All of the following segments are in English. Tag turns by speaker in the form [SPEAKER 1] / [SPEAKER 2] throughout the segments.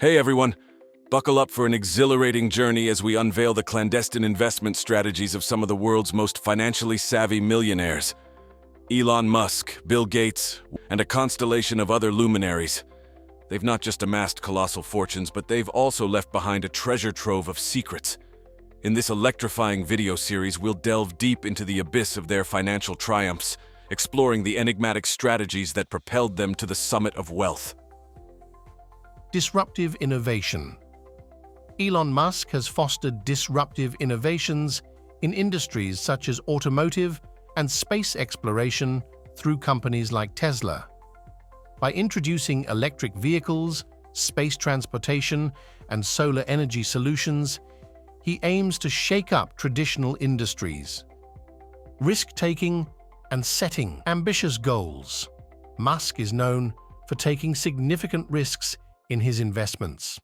[SPEAKER 1] Hey everyone, buckle up for an exhilarating journey as we unveil the clandestine investment strategies of some of the world's most financially savvy millionaires. Elon Musk, Bill Gates, and a constellation of other luminaries. They've not just amassed colossal fortunes, but they've also left behind a treasure trove of secrets. In this electrifying video series, we'll delve deep into the abyss of their financial triumphs, exploring the enigmatic strategies that propelled them to the summit of wealth.
[SPEAKER 2] Disruptive innovation. Elon Musk has fostered disruptive innovations in industries such as automotive and space exploration through companies like Tesla. By introducing electric vehicles, space transportation, and solar energy solutions, he aims to shake up traditional industries. Risk-taking and setting ambitious goals. Musk is known for taking significant risks in his investments.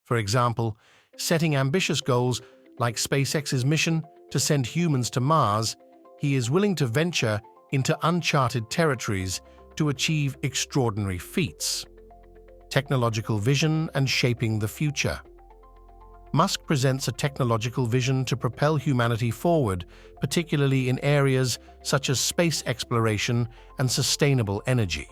[SPEAKER 2] For example, setting ambitious goals like SpaceX's mission to send humans to Mars, he is willing to venture into uncharted territories to achieve extraordinary feats. Technological vision and shaping the future. Musk presents a technological vision to propel humanity forward, particularly in areas such as space exploration and sustainable energy.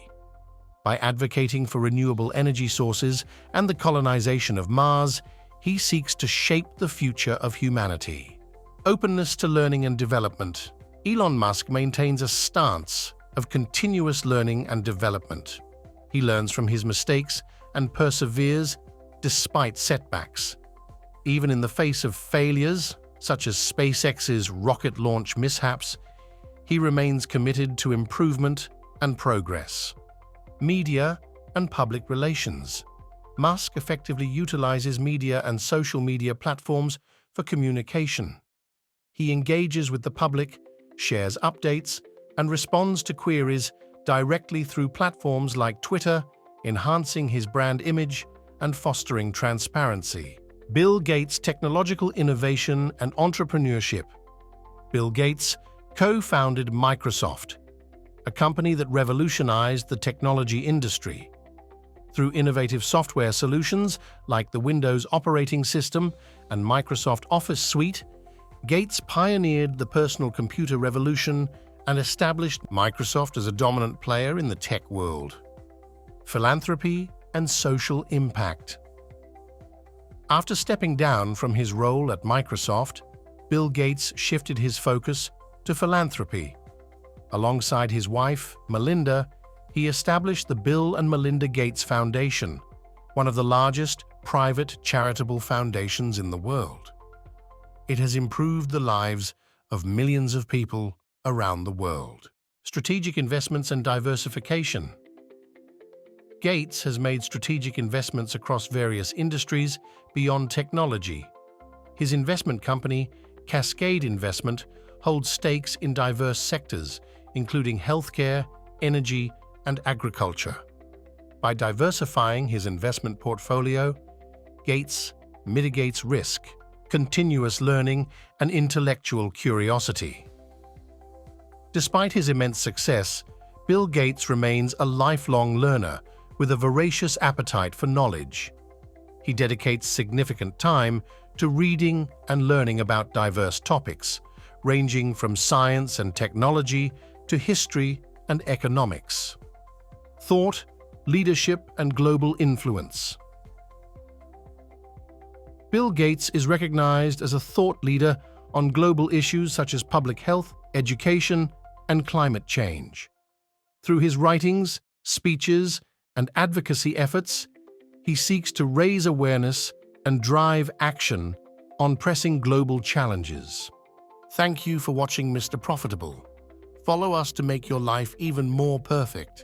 [SPEAKER 2] By advocating for renewable energy sources and the colonization of Mars, he seeks to shape the future of humanity. Openness to learning and development. Elon Musk maintains a stance of continuous learning and development. He learns from his mistakes and perseveres despite setbacks. Even in the face of failures, such as SpaceX's rocket launch mishaps, he remains committed to improvement and progress. Media and public relations. Musk effectively utilizes media and social media platforms for communication. He engages with the public, shares updates, and responds to queries directly through platforms like Twitter, enhancing his brand image and fostering transparency. Bill Gates' technological innovation and entrepreneurship. Bill Gates co-founded Microsoft, a company that revolutionized the technology industry. Through innovative software solutions like the Windows operating system and Microsoft Office suite, Gates pioneered the personal computer revolution and established Microsoft as a dominant player in the tech world. Philanthropy and social impact. After stepping down from his role at Microsoft, Bill Gates shifted his focus to philanthropy. Alongside his wife, Melinda, he established the Bill and Melinda Gates Foundation, one of the largest private charitable foundations in the world. It has improved the lives of millions of people around the world. Strategic investments and diversification. Gates has made strategic investments across various industries beyond technology. His investment company, Cascade Investment, holds stakes in diverse sectors, including healthcare, energy, and agriculture. By diversifying his investment portfolio, Gates mitigates risk, continuous learning, and intellectual curiosity. Despite his immense success, Bill Gates remains a lifelong learner with a voracious appetite for knowledge. He dedicates significant time to reading and learning about diverse topics, ranging from science and technology to history and economics. Thought, leadership, and global influence. Bill Gates is recognized as a thought leader on global issues such as public health, education, and climate change. Through his writings, speeches, and advocacy efforts, he seeks to raise awareness and drive action on pressing global challenges. Thank you for watching Mr. Profitable. Follow us to make your life even more perfect.